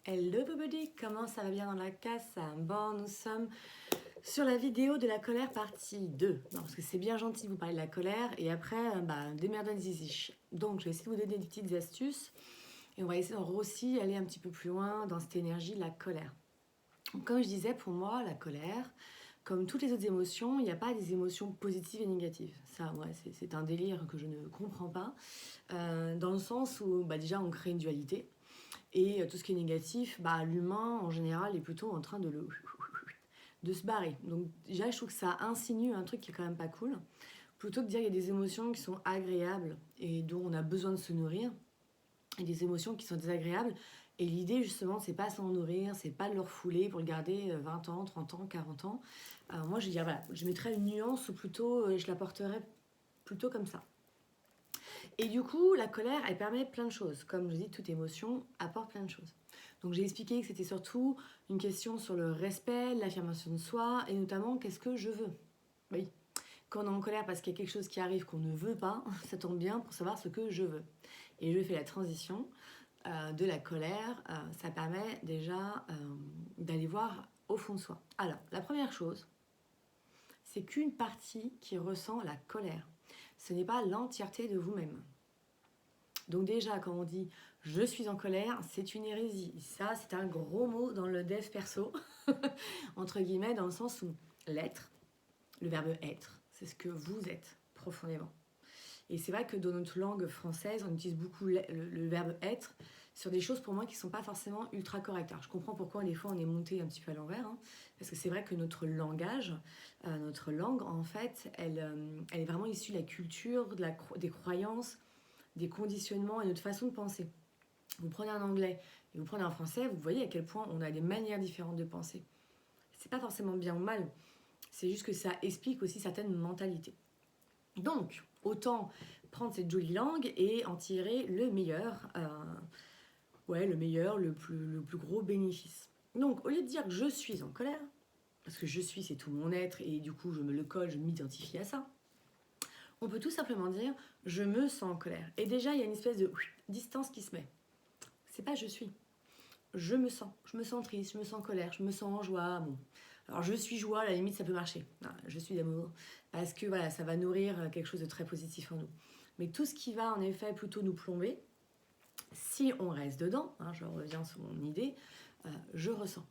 Hello everybody, comment ça va bien dans la casse? Bon, nous sommes sur la vidéo de la colère partie 2. Non, parce que c'est bien gentil de vous parler de la colère et après, démerdez-y. Donc, je vais essayer de vous donner des petites astuces et on va essayer aussi aller un petit peu plus loin dans cette énergie de la colère. Donc, comme je disais, pour moi, la colère, comme toutes les autres émotions, il n'y a pas des émotions positives et négatives. Ça, ouais, c'est un délire que je ne comprends pas. Dans le sens où, déjà, on crée une dualité. Et tout ce qui est négatif, l'humain en général est plutôt en train de se barrer. Donc déjà, je trouve que ça insinue un truc qui est quand même pas cool. Plutôt que de dire qu'il y a des émotions qui sont agréables et dont on a besoin de se nourrir, et des émotions qui sont désagréables. Et l'idée justement, c'est pas s'en nourrir, c'est pas de le refouler pour le garder 20 ans, 30 ans, 40 ans. Moi, je dirais, voilà, je mettrais une nuance ou plutôt, je la porterais plutôt comme ça. Et du coup, la colère, elle permet plein de choses. Comme je dis, toute émotion apporte plein de choses. Donc j'ai expliqué que c'était surtout une question sur le respect, l'affirmation de soi, et notamment qu'est-ce que je veux. Oui, quand on est en colère parce qu'il y a quelque chose qui arrive qu'on ne veut pas, ça tombe bien pour savoir ce que je veux. Et je fais la transition de la colère, ça permet déjà d'aller voir au fond de soi. Alors, la première chose, c'est qu'une partie qui ressent la colère. Ce n'est pas l'entièreté de vous-même. Donc déjà, quand on dit « je suis en colère », c'est une hérésie. Ça, c'est un gros mot dans le dev perso, entre guillemets, dans le sens où l'être, le verbe être, c'est ce que vous êtes profondément. Et c'est vrai que dans notre langue française, on utilise beaucoup le verbe être sur des choses pour moi qui ne sont pas forcément ultra correctes. Alors je comprends pourquoi des fois on est monté un petit peu à l'envers, parce que c'est vrai que notre langage, notre langue en fait, elle est vraiment issue de la culture, des croyances, des conditionnements et notre façon de penser. Vous prenez un anglais et vous prenez un français, vous voyez à quel point on a des manières différentes de penser. C'est pas forcément bien ou mal, c'est juste que ça explique aussi certaines mentalités. Donc, autant prendre cette jolie langue et en tirer le meilleur, le plus gros bénéfice. Donc, au lieu de dire que je suis en colère, parce que je suis, c'est tout mon être, et du coup, je me le colle, je m'identifie à ça, on peut tout simplement dire je me sens en colère. Et déjà, il y a une espèce de distance qui se met. C'est pas je suis. Je me sens triste, je me sens en colère, je me sens en joie. Bon. Alors je suis joie, à la limite ça peut marcher. Non, je suis d'amour, parce que voilà, ça va nourrir quelque chose de très positif en nous. Mais tout ce qui va en effet plutôt nous plomber, si on reste dedans, je reviens sur mon idée, je ressens.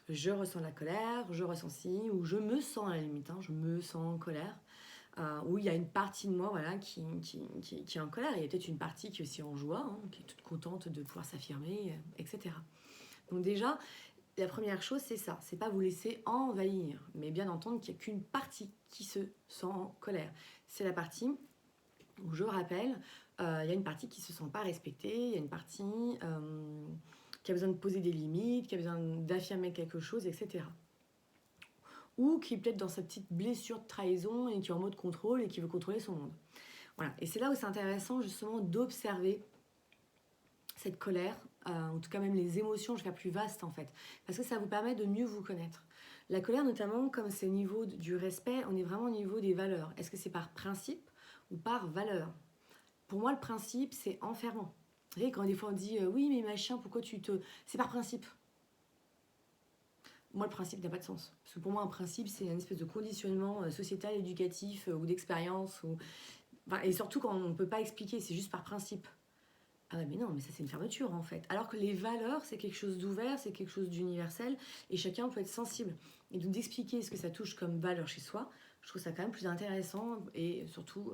Je ressens la colère, je ressens ci, ou je me sens à la limite, je me sens en colère. Où il y a une partie de moi qui est en colère. Il y a peut-être une partie qui est aussi en joie, qui est toute contente de pouvoir s'affirmer, etc. Donc déjà, la première chose, c'est ça. C'est pas vous laisser envahir, mais bien entendre qu'il n'y a qu'une partie qui se sent en colère. C'est la partie où, je rappelle, il y a une partie qui ne se sent pas respectée, il y a une partie qui a besoin de poser des limites, qui a besoin d'affirmer quelque chose, etc. Ou qui est peut-être dans sa petite blessure de trahison et qui est en mode contrôle et qui veut contrôler son monde. Voilà. Et c'est là où c'est intéressant justement d'observer cette colère, en tout cas même les émotions, je vais faire plus vaste en fait, parce que ça vous permet de mieux vous connaître. La colère notamment, comme c'est au niveau du respect, on est vraiment au niveau des valeurs. Est-ce que c'est par principe ou par valeur? Pour moi, le principe, c'est enfermant. Vous savez, quand des fois on dit oui mais machin, pourquoi tu te... C'est par principe. Moi, le principe n'a pas de sens. Parce que pour moi, un principe, c'est une espèce de conditionnement sociétal, éducatif ou d'expérience. Et surtout quand on ne peut pas expliquer, c'est juste par principe. Ah ouais, mais non, mais ça, c'est une fermeture en fait. Alors que les valeurs, c'est quelque chose d'ouvert, c'est quelque chose d'universel et chacun peut être sensible. Et donc, d'expliquer ce que ça touche comme valeur chez soi, je trouve ça quand même plus intéressant et surtout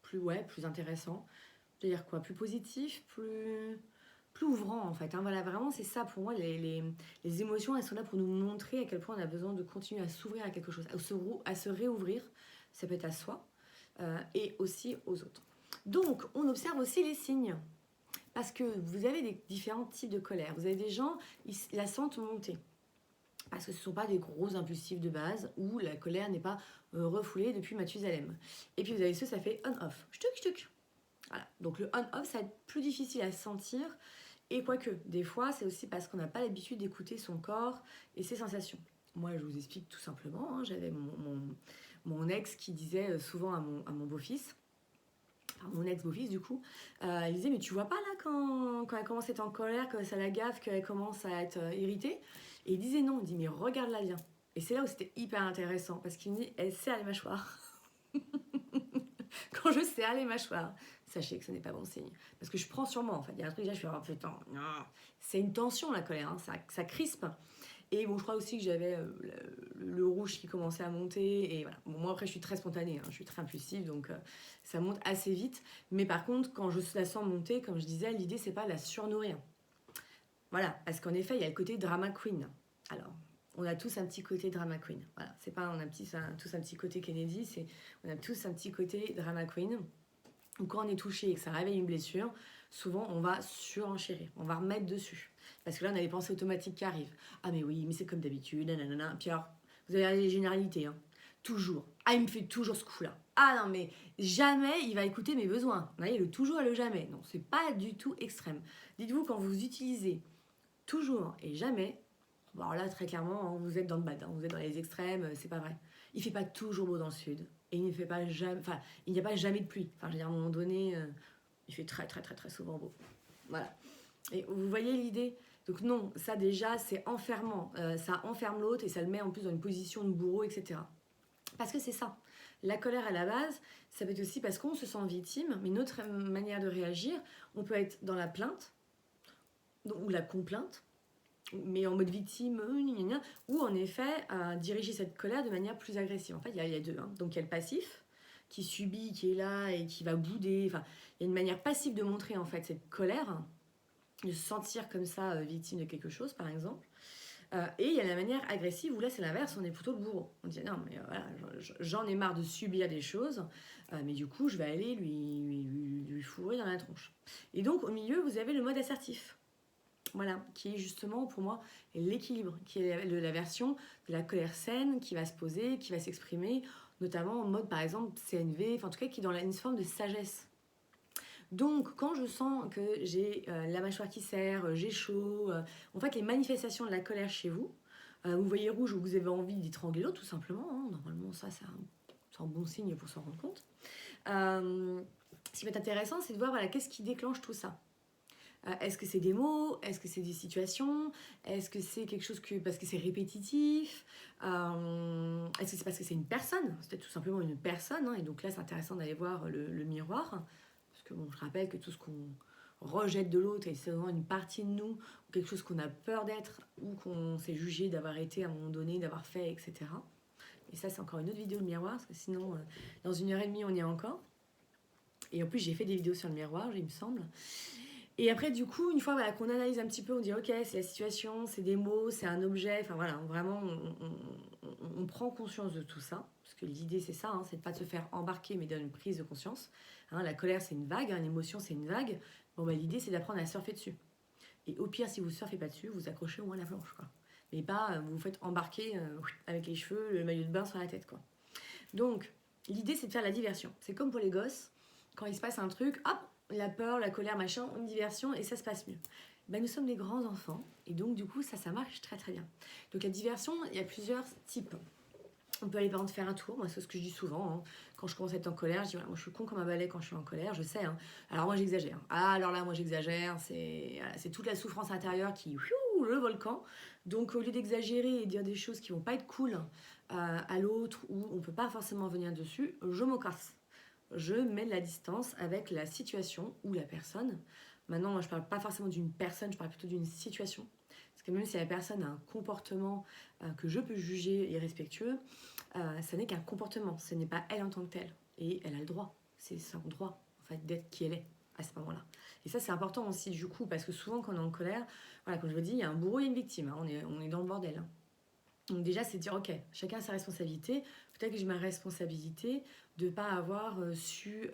plus intéressant. C'est-à-dire quoi? Plus positif, plus ouvrant en fait. Voilà, vraiment, c'est ça pour moi. Les émotions, elles sont là pour nous montrer à quel point on a besoin de continuer à s'ouvrir à quelque chose, à se réouvrir. Ça peut être à soi et aussi aux autres. Donc, on observe aussi les signes. Parce que vous avez des différents types de colère. Vous avez des gens, ils la sentent monter. Parce que ce ne sont pas des gros impulsifs de base où la colère n'est pas refoulée depuis Mathusalem. Et puis vous avez ceux, ça fait on-off. Ch'tuc. Voilà. Donc le on-off, ça va être plus difficile à sentir. Et quoique, des fois, c'est aussi parce qu'on n'a pas l'habitude d'écouter son corps et ses sensations. Moi, je vous explique tout simplement. J'avais mon ex qui disait souvent à mon beau-fils, enfin mon ex-beau-fils du coup, il disait mais tu vois pas là quand elle commence à être en colère, que ça la gaffe, qu'elle commence à être irritée. Et il disait non, il dit mais regarde-la bien. Et c'est là où c'était hyper intéressant parce qu'il me dit elle serre les mâchoires. Quand je serre les mâchoires, sachez que ce n'est pas bon signe. Parce que je prends sur moi en fait. Il y a un truc là, je fais oh putain, non. C'est une tension la colère, hein. Ça crispe. Et bon, je crois aussi que j'avais le rouge qui commençait à monter. Et voilà. Bon, moi, après, je suis très spontanée, hein, je suis très impulsive, donc ça monte assez vite. Mais par contre, quand je la sens monter, comme je disais, l'idée, c'est pas de la surnourrir. Voilà, parce qu'en effet, il y a le côté drama queen. Alors, on a tous un petit côté drama queen. Voilà, c'est pas on a tous un petit côté Kennedy, c'est on a tous un petit côté drama queen. Ou quand on est touché et que ça réveille une blessure, souvent on va surenchérir, on va remettre dessus. Parce que là, on a les pensées automatiques qui arrivent. Ah mais oui, mais c'est comme d'habitude, nanana. Puis alors, vous avez les généralités, hein. Toujours. Ah, il me fait toujours ce coup-là. Ah non, mais jamais il va écouter mes besoins. Vous voyez, le toujours et le jamais. Non, c'est pas du tout extrême. Dites-vous, quand vous utilisez toujours et jamais, bon alors là, très clairement, hein, vous êtes dans le bad, hein, vous êtes dans les extrêmes, c'est pas vrai. Il fait pas toujours beau dans le sud. Et il ne fait pas jamais, enfin, il n'y a pas jamais de pluie. Enfin, je veux dire, à un moment donné, il fait très, très, très, très souvent beau. Voilà. Et vous voyez l'idée? Donc non, ça déjà, c'est enfermant. Ça enferme l'autre et ça le met en plus dans une position de bourreau, etc. Parce que c'est ça. La colère à la base, ça peut être aussi parce qu'on se sent victime, mais notre manière de réagir, on peut être dans la plainte ou la complainte, mais en mode victime, ou en effet diriger cette colère de manière plus agressive. En fait, il y a deux. Hein. Donc il y a le passif, qui subit, qui est là et qui va bouder. Enfin, il y a une manière passive de montrer en fait cette colère, de se sentir comme ça victime de quelque chose, par exemple. Et il y a la manière agressive où là c'est l'inverse, on est plutôt le bourreau. On dit non mais voilà, j'en ai marre de subir des choses, mais du coup je vais aller lui fourrer dans la tronche. Et donc au milieu vous avez le mode assertif. Voilà, qui est justement pour moi l'équilibre, qui est la version de la colère saine qui va se poser, qui va s'exprimer, notamment en mode par exemple CNV, enfin en tout cas qui est dans une forme de sagesse. Donc quand je sens que j'ai la mâchoire qui serre, j'ai chaud, en fait les manifestations de la colère chez vous, vous voyez rouge ou vous avez envie d'étrangler l'autre tout simplement, hein, normalement ça c'est un bon signe pour s'en rendre compte. Ce qui va être intéressant c'est de voir voilà, qu'est-ce qui déclenche tout ça. Est-ce que c'est des mots? Est-ce que c'est des situations? Est-ce que c'est quelque chose parce que c'est répétitif? Est-ce que c'est parce que c'est une personne? C'est peut-être tout simplement une personne. Hein, et donc là, c'est intéressant d'aller voir le miroir. Parce que bon, je rappelle que tout ce qu'on rejette de l'autre, c'est vraiment une partie de nous, ou quelque chose qu'on a peur d'être, ou qu'on s'est jugé d'avoir été à un moment donné, d'avoir fait, etc. Et ça, c'est encore une autre vidéo, le miroir, parce que sinon, dans 1h30, on y est encore. Et en plus, j'ai fait des vidéos sur le miroir, il me semble. Et après, du coup, une fois voilà, qu'on analyse un petit peu, on dit ok, c'est la situation, c'est des mots, c'est un objet, enfin voilà, vraiment, on prend conscience de tout ça, parce que l'idée c'est ça, hein, c'est de pas de se faire embarquer, mais d'une prise de conscience. Hein, la colère c'est une vague, hein, l'émotion c'est une vague. Bon bah l'idée c'est d'apprendre à surfer dessus. Et au pire, si vous surfez pas dessus, vous accrochez au moins la planche, quoi. Mais pas vous vous faites embarquer avec les cheveux, le maillot de bain sur la tête, quoi. Donc l'idée c'est de faire la diversion. C'est comme pour les gosses, quand il se passe un truc, hop, la peur, la colère, machin, une diversion et ça se passe mieux. Ben, nous sommes des grands enfants et donc du coup ça marche très très bien. Donc la diversion, il y a plusieurs types. On peut aller par exemple faire un tour, moi c'est ce que je dis souvent, hein. Quand je commence à être en colère, je dis voilà, moi je suis con comme un balai quand je suis en colère, je sais, hein. Alors moi j'exagère, alors là moi j'exagère, c'est toute la souffrance intérieure qui, le volcan. Donc au lieu d'exagérer et dire des choses qui vont pas être cool à l'autre ou on peut pas forcément venir dessus, je m'en casse. Je mets de la distance avec la situation ou la personne. Maintenant, moi, je parle pas forcément d'une personne, je parle plutôt d'une situation. Parce que même si la personne a un comportement que je peux juger irrespectueux, ça n'est qu'un comportement, ce n'est pas elle en tant que telle. Et elle a le droit, c'est son droit, en fait, d'être qui elle est à ce moment-là. Et ça, c'est important aussi, du coup, parce que souvent, quand on est en colère, voilà, comme je vous dis, il y a un bourreau et une victime, hein, on est dans le bordel. Hein. Donc déjà, c'est de dire, ok, chacun a sa responsabilité. Peut-être que j'ai ma responsabilité de ne pas avoir su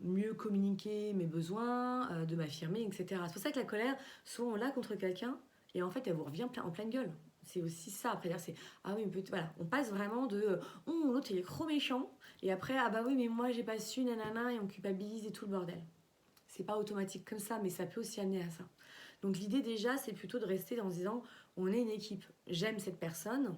mieux communiquer mes besoins, de m'affirmer, etc. C'est pour ça que la colère, souvent on l'a contre quelqu'un et en fait, elle vous revient en pleine gueule. C'est aussi ça, après dire, c'est, ah oui, voilà, on passe vraiment de, oh, l'autre il est trop méchant, et après, ah bah oui, mais moi j'ai pas su, nanana, et on culpabilise et tout le bordel. C'est pas automatique comme ça, mais ça peut aussi amener à ça. Donc l'idée déjà, c'est plutôt de rester en se disant, on est une équipe. J'aime cette personne.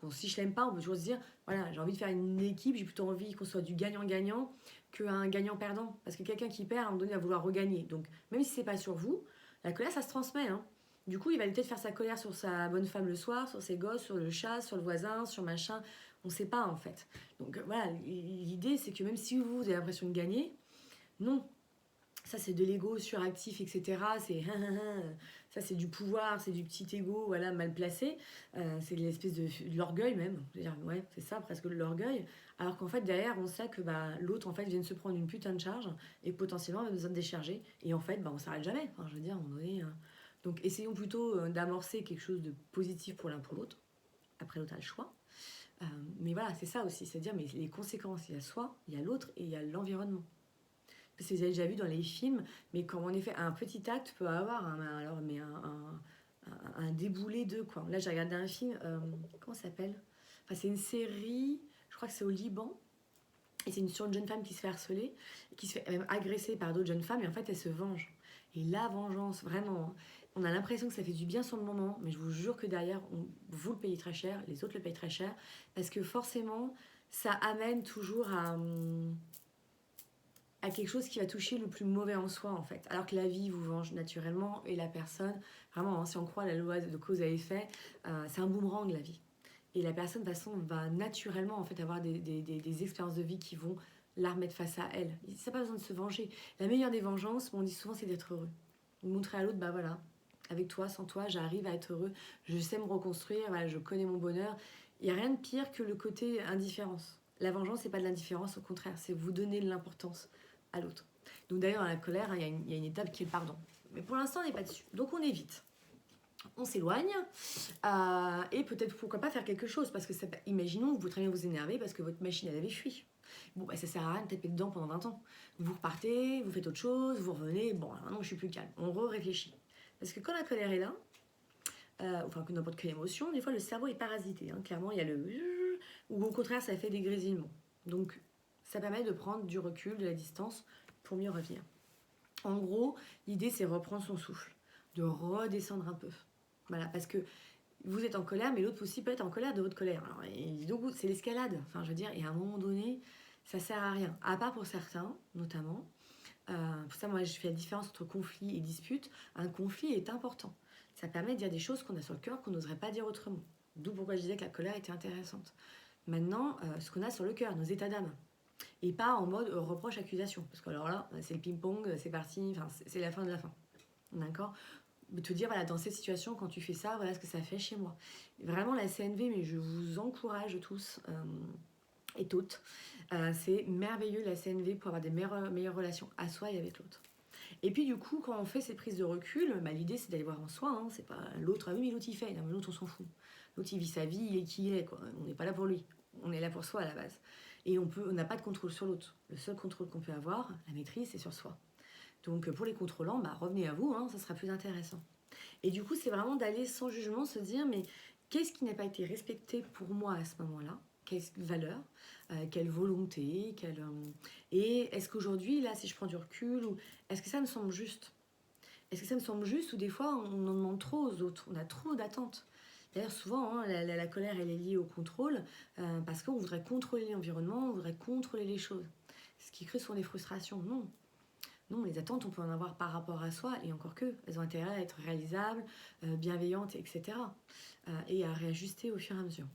Bon, si je l'aime pas, on peut toujours se dire, voilà, j'ai envie de faire une équipe, j'ai plutôt envie qu'on soit du gagnant-gagnant qu'un gagnant-perdant. Parce que quelqu'un qui perd, à un moment donné, va vouloir regagner. Donc, même si c'est pas sur vous, la colère, ça se transmet. Hein. Du coup, il va peut-être faire sa colère sur sa bonne femme le soir, sur ses gosses, sur le chat, sur le voisin, sur machin. On sait pas, en fait. Donc, voilà, l'idée, c'est que même si vous avez l'impression de gagner, non. Ça, c'est de l'ego suractif, etc. C'est ça, c'est du pouvoir, c'est du petit ego, voilà, mal placé. C'est l'espèce de l'orgueil même. Je veux dire, ouais, c'est ça, presque de l'orgueil. Alors qu'en fait, derrière, on sait que bah, l'autre, en fait, vient de se prendre une putain de charge et potentiellement, il a besoin de décharger. Et en fait, bah, on s'arrête jamais. Enfin, je veux dire, à un moment donné. Donc, essayons plutôt d'amorcer quelque chose de positif pour l'un pour l'autre. Après, l'autre a le choix. Mais voilà, c'est ça aussi. C'est-à-dire, mais les conséquences, il y a soi, il y a l'autre et il y a l'environnement. Parce que vous avez déjà vu dans les films, mais comme en effet un petit acte peut avoir un déboulé de quoi. Là j'ai regardé un film, comment ça s'appelle? Enfin c'est une série, je crois que c'est au Liban, et c'est sur une jeune femme qui se fait harceler, qui se fait même agresser par d'autres jeunes femmes, et en fait elle se venge. Et la vengeance, vraiment, on a l'impression que ça fait du bien sur le moment, mais je vous jure que derrière, vous le payez très cher, les autres le payent très cher, parce que forcément, ça amène toujours à quelque chose qui va toucher le plus mauvais en soi en fait. Alors que la vie vous venge naturellement et la personne, vraiment, hein, si on croit à la loi de cause à effet, c'est un boomerang la vie. Et la personne de toute façon va naturellement en fait avoir des expériences de vie qui vont la remettre face à elle. Ça n'a pas besoin de se venger. La meilleure des vengeances, on dit souvent, c'est d'être heureux. Montrer à l'autre, bah voilà, avec toi, sans toi, j'arrive à être heureux, je sais me reconstruire, voilà, je connais mon bonheur. Il n'y a rien de pire que le côté indifférence. La vengeance, c'est pas de l'indifférence, au contraire, c'est vous donner de l'importance à l'autre. Donc d'ailleurs, dans la colère, il y a une étape qui est le pardon. Mais pour l'instant, on n'est pas dessus. Donc on évite. On s'éloigne et peut-être pourquoi pas faire quelque chose parce que ça, imaginons vous très bien vous énerver parce que votre machine elle avait fui. Bon bah ça sert à rien de taper dedans pendant 20 ans. Vous repartez, vous faites autre chose, vous revenez, bon alors maintenant je suis plus calme. On réfléchit. Parce que quand la colère est là, enfin que n'importe quelle émotion, des fois le cerveau est parasité. Hein. Clairement il y a le ou au contraire ça fait des grésillements. Donc ça permet de prendre du recul, de la distance pour mieux revenir. En gros, l'idée c'est reprendre son souffle, de redescendre un peu. Voilà, parce que vous êtes en colère, mais l'autre aussi peut être en colère de votre colère. Alors, et donc, c'est l'escalade. Enfin, je veux dire, et à un moment donné, ça sert à rien. À part pour certains, notamment. Pour ça, moi, je fais la différence entre conflit et dispute. Un conflit est important. Ça permet de dire des choses qu'on a sur le cœur qu'on n'oserait pas dire autrement. D'où pourquoi je disais que la colère était intéressante. Maintenant, ce qu'on a sur le cœur, nos états d'âme. Et pas en mode reproche-accusation. Parce que alors là, c'est le ping-pong, c'est parti, enfin, c'est la fin de la fin. D'accord? Te dire, voilà, dans cette situation, quand tu fais ça, voilà ce que ça fait chez moi. Vraiment, la CNV, mais je vous encourage tous et toutes, c'est merveilleux la CNV pour avoir des meilleures relations à soi et avec l'autre. Et puis du coup, quand on fait ces prises de recul, bah, l'idée c'est d'aller voir en soi, hein, c'est pas l'autre, ah oui, mais l'autre il fait, non, mais l'autre on s'en fout. L'autre il vit sa vie, il est qui il est, quoi. On n'est pas là pour lui, on est là pour soi à la base. Et on n'a pas de contrôle sur l'autre. Le seul contrôle qu'on peut avoir, la maîtrise, c'est sur soi. Donc pour les contrôlants, bah, revenez à vous, hein, ça sera plus intéressant. Et du coup, c'est vraiment d'aller sans jugement se dire, mais qu'est-ce qui n'a pas été respecté pour moi à ce moment-là? Quelle valeur, quelle volonté, et est-ce qu'aujourd'hui, là, si je prends du recul, ou est-ce que ça me semble juste? Est-ce que ça me semble juste ou des fois, on en demande trop aux autres, on a trop d'attentes? D'ailleurs, souvent, hein, la colère, elle est liée au contrôle, parce qu'on voudrait contrôler l'environnement, on voudrait contrôler les choses. Ce qui crée souvent des frustrations. Non, non, les attentes, on peut en avoir par rapport à soi, et encore que, elles ont intérêt à être réalisables, bienveillantes, etc. Et à réajuster au fur et à mesure.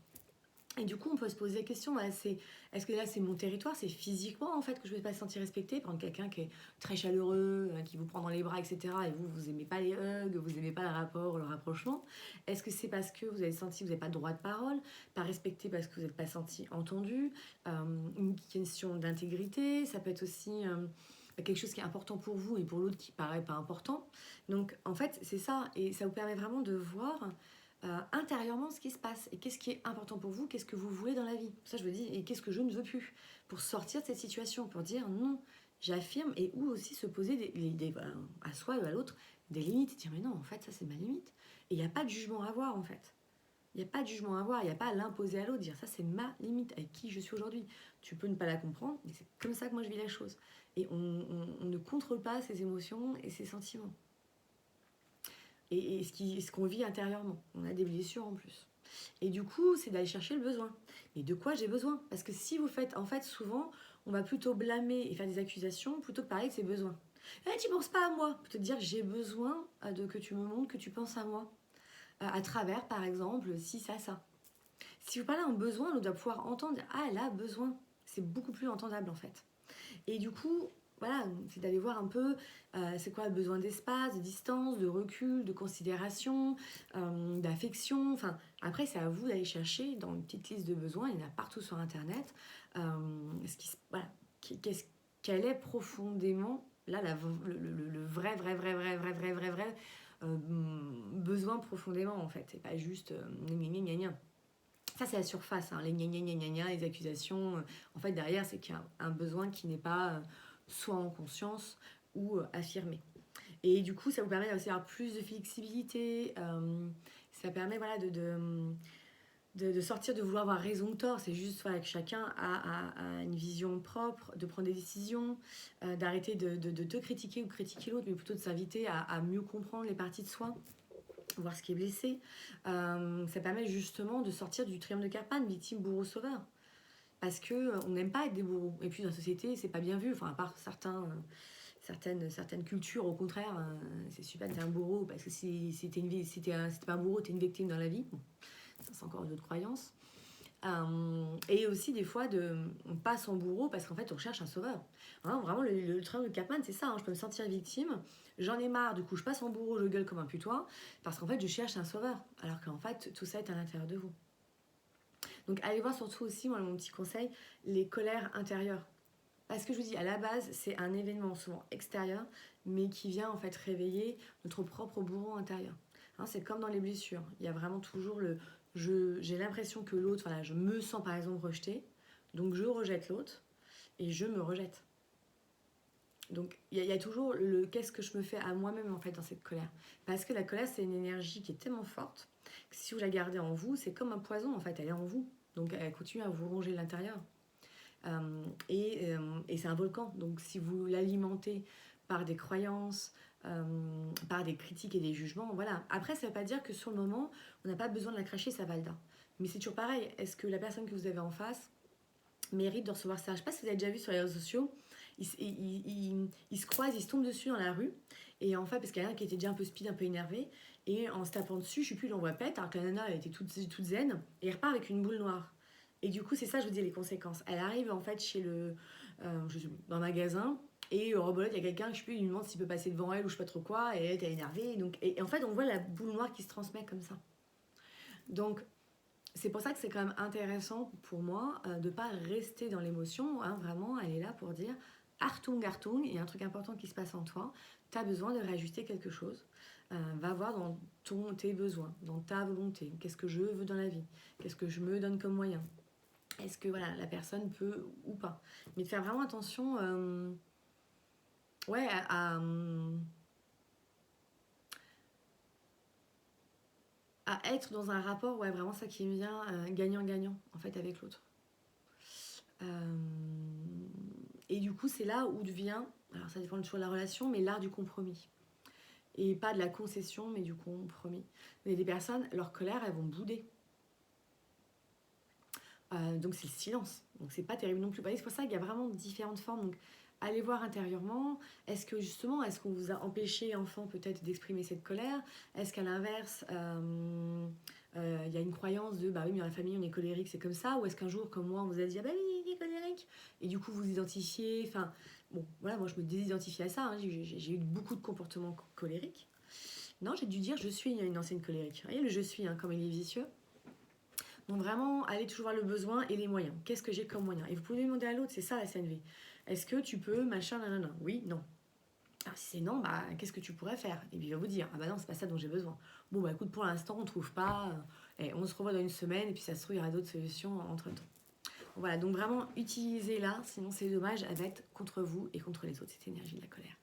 Et du coup, on peut se poser la question, est-ce que là, c'est mon territoire, c'est physiquement, en fait, que je ne vais pas me sentir respectée par quelqu'un qui est très chaleureux, qui vous prend dans les bras, etc. Et vous n'aimez pas les hugs, vous n'aimez pas le rapport, le rapprochement. Est-ce que c'est parce que vous avez senti que vous n'avez pas de droit de parole, pas respecté parce que vous n'êtes pas senti entendu, une question d'intégrité, ça peut être aussi quelque chose qui est important pour vous et pour l'autre qui paraît pas important. Donc, en fait, c'est ça. Et ça vous permet vraiment de voir intérieurement ce qui se passe et qu'est-ce qui est important pour vous, qu'est-ce que vous voulez dans la vie. Ça, je vous dis, et qu'est-ce que je ne veux plus pour sortir de cette situation, pour dire non, j'affirme, et ou aussi se poser à soi ou à l'autre des limites. Dire, mais non, en fait, ça, c'est ma limite. Et il n'y a pas de jugement à avoir, en fait. Il n'y a pas de jugement à avoir, il n'y a pas à l'imposer à l'autre, dire ça c'est ma limite, avec qui je suis aujourd'hui. Tu peux ne pas la comprendre, mais c'est comme ça que moi je vis la chose. Et on ne contrôle pas ses émotions et ses sentiments. Et ce qu'on vit intérieurement. On a des blessures en plus. Et du coup, c'est d'aller chercher le besoin. Et de quoi j'ai besoin? Parce que si vous faites, en fait, souvent, on va plutôt blâmer et faire des accusations plutôt que parler de ses besoins. Eh, tu penses pas à moi? Plutôt dire j'ai besoin de que tu me montres que tu penses à moi. À travers, par exemple, si, ça. Si vous parlez en besoin, on doit pouvoir entendre, ah, elle a besoin. C'est beaucoup plus entendable, en fait. Et du coup, voilà, c'est d'aller voir un peu c'est quoi le besoin d'espace, de distance, de recul, de considération, d'affection. Enfin, après, c'est à vous d'aller chercher dans une petite liste de besoins, il y en a partout sur Internet, voilà, quel est profondément, là, le vrai besoin profondément, en fait. C'est pas juste gna gna gna gna. Ça, c'est la surface, hein, les gna gna gna gna gna, les accusations. En fait, derrière, c'est qu'il y a un besoin qui n'est pas soit en conscience ou affirmé. Et du coup, ça vous permet aussi d'avoir plus de flexibilité. Ça permet voilà, de sortir de vouloir avoir raison ou tort. C'est juste voilà, que chacun a une vision propre, de prendre des décisions, d'arrêter de te critiquer ou critiquer l'autre, mais plutôt de s'inviter à mieux comprendre les parties de soi, voir ce qui est blessé. Ça permet justement de sortir du triangle de Cartman, victime, bourreau, sauveur. Parce que on n'aime pas être des bourreaux. Et puis dans la société, c'est pas bien vu. Enfin, à part certaines cultures, au contraire, c'est super d'être un bourreau. Parce que si t'es pas un bourreau, t'es une victime dans la vie. Bon, ça, c'est encore d'autres croyances. Et aussi, des fois, on passe en bourreau parce qu'en fait, on cherche un sauveur. Hein, vraiment, le triangle de Cartman, c'est ça. Hein, je peux me sentir victime. J'en ai marre, du coup, je passe en bourreau, je gueule comme un putois. Parce qu'en fait, je cherche un sauveur. Alors qu'en fait, tout ça est à l'intérieur de vous. Donc allez voir surtout aussi, moi mon petit conseil, les colères intérieures. Parce que je vous dis, à la base, c'est un événement souvent extérieur, mais qui vient en fait réveiller notre propre bourreau intérieur. Hein, c'est comme dans les blessures. Il y a vraiment toujours j'ai l'impression que l'autre, voilà, je me sens par exemple rejetée, donc je rejette l'autre et je me rejette. Donc il y a toujours le qu'est-ce que je me fais à moi-même en fait dans cette colère. Parce que la colère, c'est une énergie qui est tellement forte que si vous la gardez en vous, c'est comme un poison en fait, elle est en vous. Donc elle continue à vous ronger l'intérieur. Et c'est un volcan. Donc si vous l'alimentez par des croyances, par des critiques et des jugements, voilà. Après, ça ne veut pas dire que sur le moment, on n'a pas besoin de la cracher, sa valda. Mais c'est toujours pareil. Est-ce que la personne que vous avez en face mérite de recevoir ça? Je ne sais pas si vous avez déjà vu sur les réseaux sociaux, ils se croisent, ils se tombent dessus dans la rue. Et en fait, parce qu'il y en a un qui était déjà un peu speed, un peu énervé, et en se tapant dessus, je ne sais plus, il l'envoie pète, alors que la nana, elle était toute zen, et il repart avec une boule noire. Et du coup, c'est ça, je vous dis, les conséquences. Elle arrive en fait chez dans le magasin, et au rebolote, il y a quelqu'un, je sais plus, il lui demande s'il peut passer devant elle ou je sais pas trop quoi, et elle est énervée. Et en fait, on voit la boule noire qui se transmet comme ça. Donc, c'est pour ça que c'est quand même intéressant pour moi de ne pas rester dans l'émotion. Hein, vraiment, elle est là pour dire Artung, Artung, il y a un truc important qui se passe en toi, tu as besoin de réajuster quelque chose. Va voir dans tes besoins, dans ta volonté. Qu'est-ce que je veux dans la vie? Qu'est-ce que je me donne comme moyen? Est-ce que voilà, la personne peut ou pas? Mais de faire vraiment attention ouais, à être dans un rapport, ouais, vraiment ça qui me vient, gagnant-gagnant, en fait, avec l'autre. Et du coup, c'est là où devient, alors ça dépend toujours de la relation, mais l'art du compromis. Et pas de la concession, mais du compromis. Il y a des personnes, leur colère, elles vont bouder. Donc c'est le silence. Donc c'est pas terrible non plus. C'est pour ça qu'il y a vraiment différentes formes. Donc allez voir intérieurement. Est-ce qu'on vous a empêché, enfant, peut-être d'exprimer cette colère? Est-ce qu'à l'inverse, il y a une croyance de bah oui, mais dans la famille on est colérique, c'est comme ça? Ou est-ce qu'un jour, comme moi, on vous a dit ah bah oui, il est colérique? Et du coup vous identifiez. Enfin, bon, voilà, moi je me désidentifie à ça. Hein. J'ai eu beaucoup de comportements colériques. Non, j'ai dû dire je suis une ancienne colérique. Vous voyez le je suis, hein, comme il est vicieux. Donc vraiment, allez toujours voir le besoin et les moyens. Qu'est-ce que j'ai comme moyen? Et vous pouvez demander à l'autre, c'est ça la CNV. Est-ce que tu peux, machin, nanana? Oui, non. Alors si c'est non, bah qu'est-ce que tu pourrais faire? Et puis il va vous dire, ah bah non, c'est pas ça dont j'ai besoin. Bon bah écoute, pour l'instant, on trouve pas. Et on se revoit dans une semaine, et puis ça se trouve, il y aura d'autres solutions entre-temps. Voilà, donc vraiment, utilisez-la, sinon c'est dommage, elle va être contre vous et contre les autres, cette énergie de la colère.